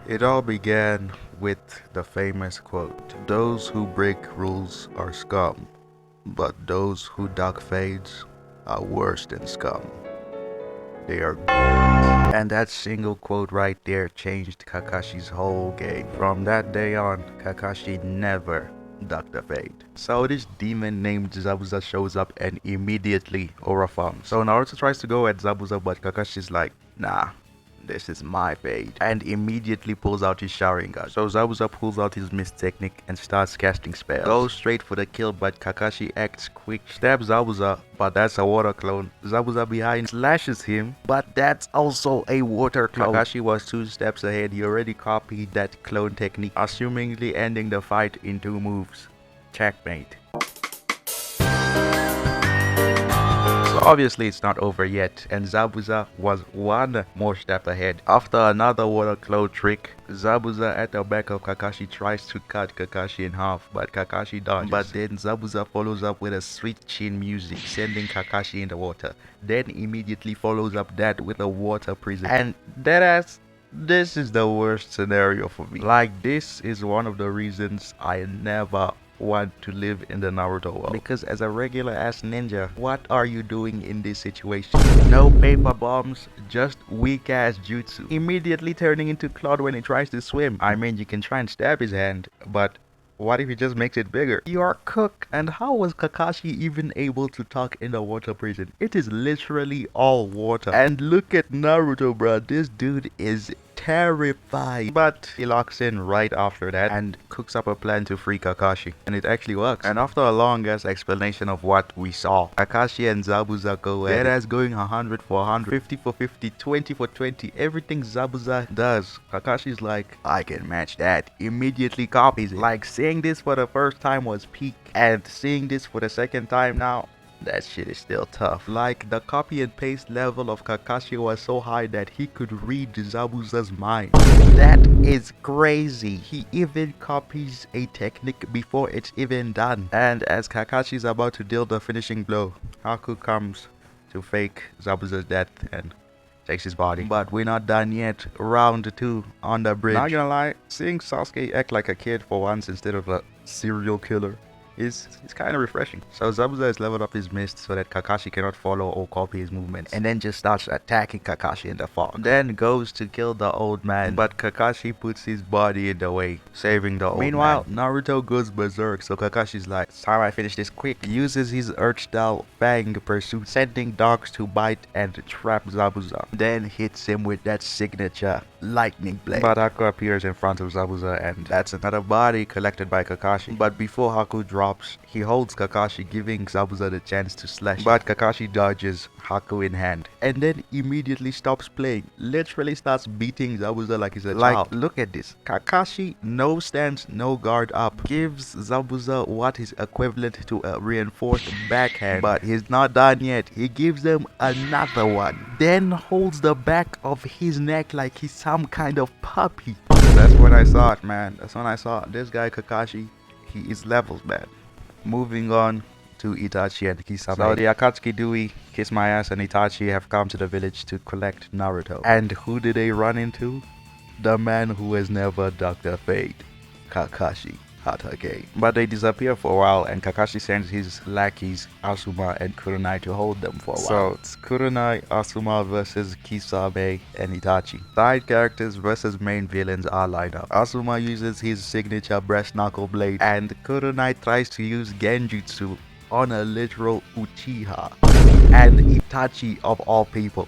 It all began with the famous quote, "Those who break rules are scum, but those who duck fades are worse than scum. They are goons." And that single quote right there changed Kakashi's whole game. From that day on, Kakashi never ducked a fade. So this demon named Zabuza shows up and immediately aura farms. So Naruto tries to go at Zabuza, but Kakashi's like, nah, this is my fate, and immediately pulls out his Sharingan. So Zabuza pulls out his mist technique and starts casting spells. Goes straight for the kill, but Kakashi acts quick, stabs Zabuza, but that's a water clone. Zabuza behind slashes him, but that's also a water clone. Kakashi was 2 steps ahead. He already copied that clone technique, assumingly ending the fight in 2 moves. Checkmate. So obviously it's not over yet, and Zabuza was 1 more step ahead. After another water clone trick, Zabuza at the back of Kakashi tries to cut Kakashi in half, but Kakashi dodges. But then Zabuza follows up with a sweet chin music, sending Kakashi in the water. Then immediately follows up that with a water prison. And deadass, this is the worst scenario for me. Like, this is one of the reasons I never want to live in the Naruto world, because as a regular ass ninja, what are you doing in this situation? No paper bombs, just weak ass jutsu, immediately turning into Cloud when he tries to swim. I mean, you can try and stab his hand, but what if he just makes it bigger? You are cooked. And how was Kakashi even able to talk in the water prison? It is literally all water. And look at Naruto, bruh. This dude is terrified. But he locks in right after that and cooks up a plan to free Kakashi. And it actually works. And after a long ass explanation of what we saw, Kakashi and Zabuza go at it. Deadass going 100 for 100, 50 for 50, 20 for 20. Everything Zabuza does, Kakashi's like, I can match that. Immediately copies it. Like, seeing this for the first time was peak. And seeing this for the second time now, that shit is still tough. Like, the copy and paste level of Kakashi was so high that he could read Zabuza's mind. That is crazy. He even copies a technique before it's even done. And as Kakashi's about to deal the finishing blow, Haku comes to fake Zabuza's death and takes his body. But we're not done yet. Round 2 on the bridge. Not gonna lie, seeing Sasuke act like a kid for once instead of a serial killer is kind of refreshing. So Zabuza has leveled up his mist so that Kakashi cannot follow or copy his movements, and then just starts attacking Kakashi in the fog. Then goes to kill the old man, but Kakashi puts his body in the way, saving the old man. Meanwhile, Naruto goes berserk, so Kakashi's like, it's time I finish this quick. Uses his Earth-style Fang pursuit, sending dogs to bite and trap Zabuza. Then hits him with that signature lightning blade. But Haku appears in front of Zabuza, and that's another body collected by Kakashi. But before Haku drops, he holds Kakashi, giving Zabuza the chance to slash. But Kakashi dodges, Haku in hand, and then immediately stops playing. Literally starts beating Zabuza like he's a child. Look at this. Kakashi, no stance, no guard up, gives Zabuza what is equivalent to a reinforced backhand. But he's not done yet. He gives them another one, then holds the back of his neck like he's some kind of puppy. That's when I saw it, man. That's when I saw it. This guy Kakashi, he is levels, man. Moving on to Itachi and Kisame. So the Akatsuki Dewey, Kiss My Ass, and Itachi have come to the village to collect Naruto. And who did they run into? The man who has never ducked a fade, Kakashi HATAKE. But they disappear for a while, and Kakashi sends his lackeys Asuma and Kurenai to hold them for a while. So it's Kurenai, Asuma versus Kisame and Itachi. Side characters versus main villains are lined up. Asuma uses his signature breast knuckle blade, and Kurenai tries to use Genjutsu on a literal Uchiha. And Itachi of all people.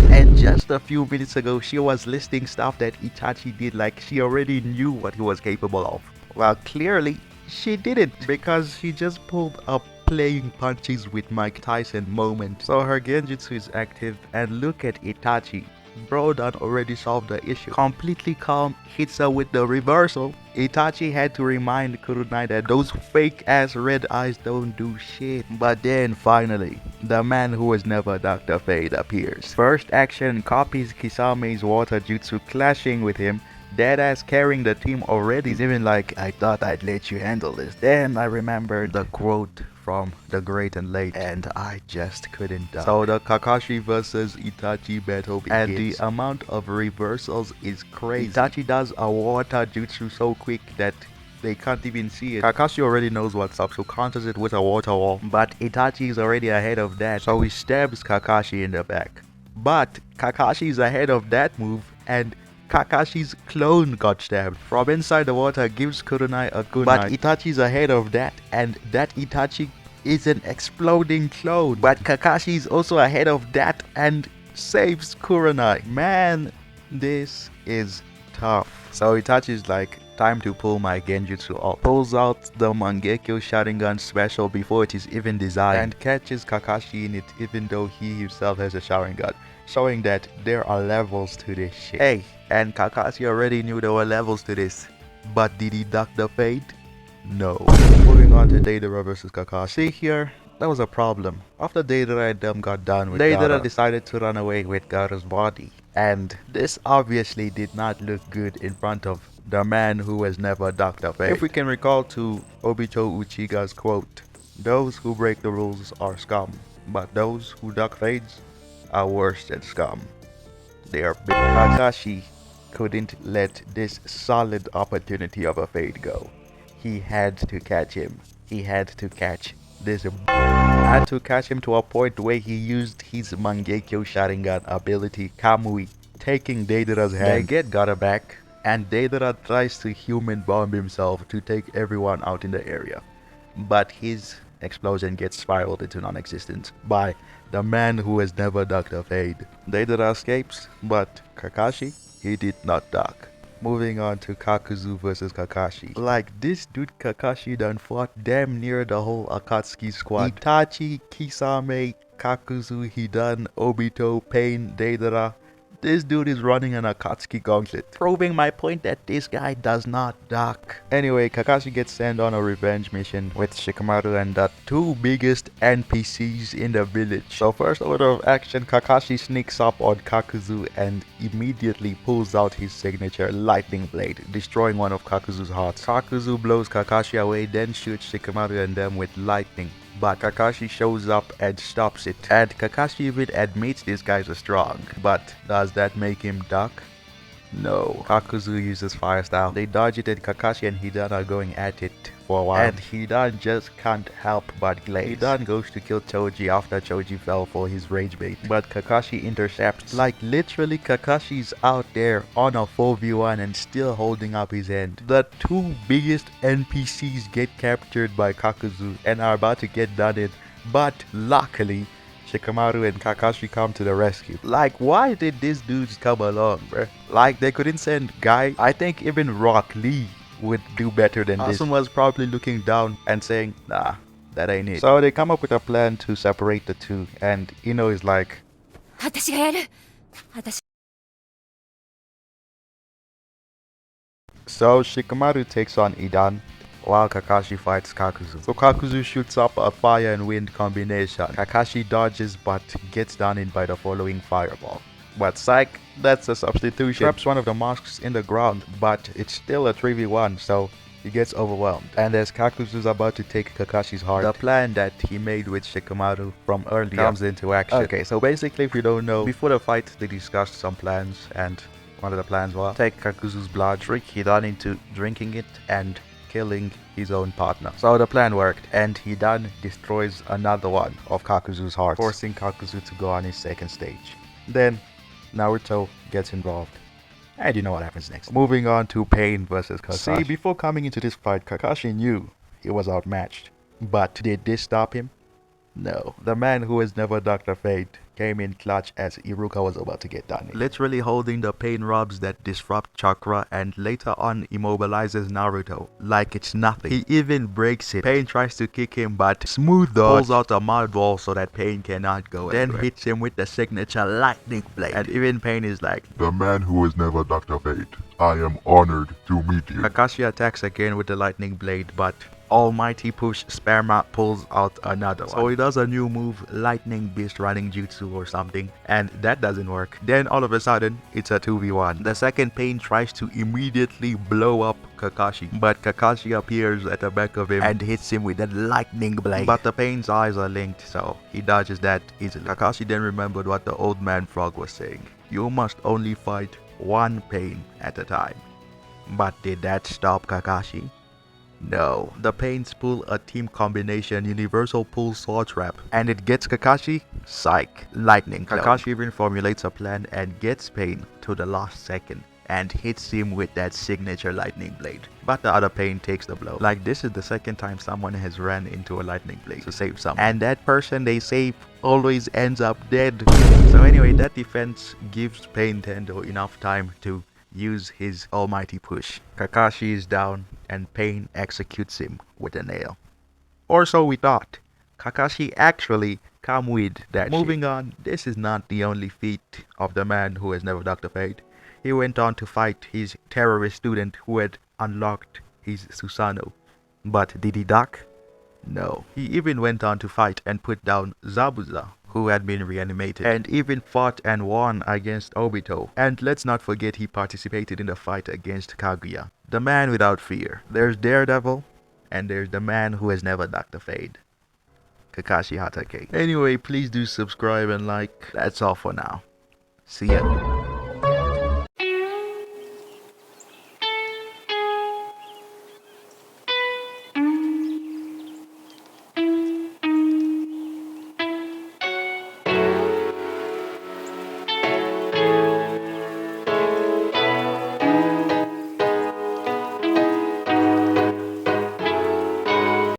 And just a few minutes ago, she was listing stuff that Itachi did like she already knew what he was capable of. Well, clearly, she didn't, because she just pulled a playing punches with Mike Tyson moment. So her Genjutsu is active, and look at Itachi. Bro done already solved the issue. Completely calm, hits her with the reversal. Itachi had to remind Kurenai that those fake ass red eyes don't do shit. But then finally, the man who has never ducked a fade appears. First action copies Kisame's water jutsu, clashing with him. Deadass carrying the team already. He's even like, I thought I'd let you handle this. Then I remembered the quote from the great and late, and I just couldn't duck. So the Kakashi versus Itachi battle begins, and the amount of reversals is crazy. Itachi does a water jutsu so quick that they can't even see it. Kakashi already knows what's up, so counters it with a water wall. But Itachi is already ahead of that, so he stabs Kakashi in the back. But Kakashi is ahead of that move, and Kakashi's clone got stabbed from inside the water, gives Kurenai a kunai. But Itachi's ahead of that, and that Itachi is an exploding clone. But Kakashi is also ahead of that and saves Kurenai. Man, this is tough. So Itachi's like, time to pull my genjutsu off. Pulls out the Mangekyo Sharingan special before it is even designed, and catches Kakashi in it even though he himself has a Sharingan, showing that there are levels to this shit. Hey, and Kakashi already knew there were levels to this, but did he duck the fate? No. Moving on to Deidara versus Kakashi. See here, that was a problem. After Deidara and them got done with Deidara decided to run away with Gaara's body, and this obviously did not look good in front of the man who has never ducked a fate. If we can recall to Obito Uchiga's quote, "Those who break the rules are scum, but those who duck fates are worse than scum. They are big." Kakashi couldn't let this solid opportunity of a fate go. He had to catch him. He had to catch this. Had to catch him to a point where he used his Mangekyo Sharingan ability Kamui, taking Deidara's hand. They get Gaara back, and Deidara tries to human bomb himself to take everyone out in the area. But his explosion gets spiraled into non-existence by the man who has never ducked a fade. Deidara escapes, but Kakashi, he did not duck. Moving on to Kakuzu versus Kakashi. Like, this dude Kakashi done fought damn near the whole Akatsuki squad. Itachi, Kisame, Kakuzu, Hidan, Obito, Pain, Deidara. This dude is running an Akatsuki gauntlet, proving my point that this guy does not duck. Anyway, Kakashi gets sent on a revenge mission with Shikamaru and the two biggest NPCs in the village. So first order of action, Kakashi sneaks up on Kakuzu and immediately pulls out his signature lightning blade, destroying one of Kakuzu's hearts. Kakuzu blows Kakashi away, then shoots Shikamaru and them with lightning. But Kakashi shows up and stops it. And Kakashi even admits these guys are strong. But does that make him duck? No. Kakuzu uses fire style. They dodge it and Kakashi and Hidan are going at it for a while. And Hidan just can't help but glaze. Hidan goes to kill Choji after Choji fell for his rage bait. But Kakashi intercepts. Like, literally Kakashi's out there on a 4v1 and still holding up his end. The two biggest NPCs get captured by Kakuzu and are about to get done in. But luckily, Shikamaru and Kakashi come to the rescue. Like, why did these dudes come along, bruh? Like, they couldn't send Guy. I think even Rock Lee would do better than this. Asuma's probably looking down and saying, nah, that ain't it. So they come up with a plan to separate the two, and Ino is like, so Shikamaru takes on Idan, while Kakashi fights Kakuzu. So Kakuzu shoots up a fire and wind combination. Kakashi dodges but gets done in by the following fireball. But psych, that's a substitution. Traps one of the masks in the ground, but it's still a 3v1, so he gets overwhelmed. And as Kakuzu's about to take Kakashi's heart, the plan that he made with Shikamaru from earlier comes into action. Okay, so basically, if you don't know, before the fight they discussed some plans, and one of the plans was take Kakuzu's blood, trick Hidan into drinking it, and killing his own partner. So the plan worked, and Hidan destroys another one of Kakuzu's hearts, forcing Kakuzu to go on his second stage. Then Naruto gets involved, and you know what happens next. Moving on to Pain versus Kakashi. See, before coming into this fight, Kakashi knew he was outmatched, but did this stop him? No. The man who has never ducked a fate came in clutch as Iruka was about to get done. Literally holding the pain robs that disrupt chakra and later on immobilizes Naruto like it's nothing. He even breaks it. Pain tries to kick him, but Smooth pulls out a mud wall so that Pain cannot go anywhere. Then hits him with the signature lightning blade. And even Pain is like, the man who has never ducked a fate, I am honored to meet you. Kakashi attacks again with the lightning blade, but Almighty Push Sperma pulls out another one. So he does a new move, Lightning Beast Running Jutsu or something, and that doesn't work. Then all of a sudden, it's a 2v1. The second Pain tries to immediately blow up Kakashi, but Kakashi appears at the back of him and hits him with a lightning blade. But the Pain's eyes are linked, so he dodges that easily. Kakashi then remembered what the old man frog was saying. You must only fight one Pain at a time. But did that stop Kakashi? No. The Pains pull a team combination universal pull sword trap, and it gets Kakashi. Psych. Lightning clone. Kakashi even formulates a plan and gets Pain to the last second and hits him with that signature lightning blade. But the other Pain takes the blow. Like, this is the second time someone has ran into a lightning blade to save someone, and that person they save always ends up dead. So anyway, that defense gives Pain Tendo enough time to use his almighty push. Kakashi is down and Pain executes him with a nail. Or so we thought. Kakashi actually come with that Moving on, this is not the only feat of the man who has never ducked a fade. He went on to fight his terrorist student who had unlocked his Susanoo. But did he duck? No. He even went on to fight and put down Zabuza, who had been reanimated, and even fought and won against Obito. And let's not forget he participated in the fight against Kaguya. The man without fear. There's Daredevil, and there's the man who has never ducked a fade. Kakashi Hatake. Anyway, please do subscribe and like. That's all for now. See ya.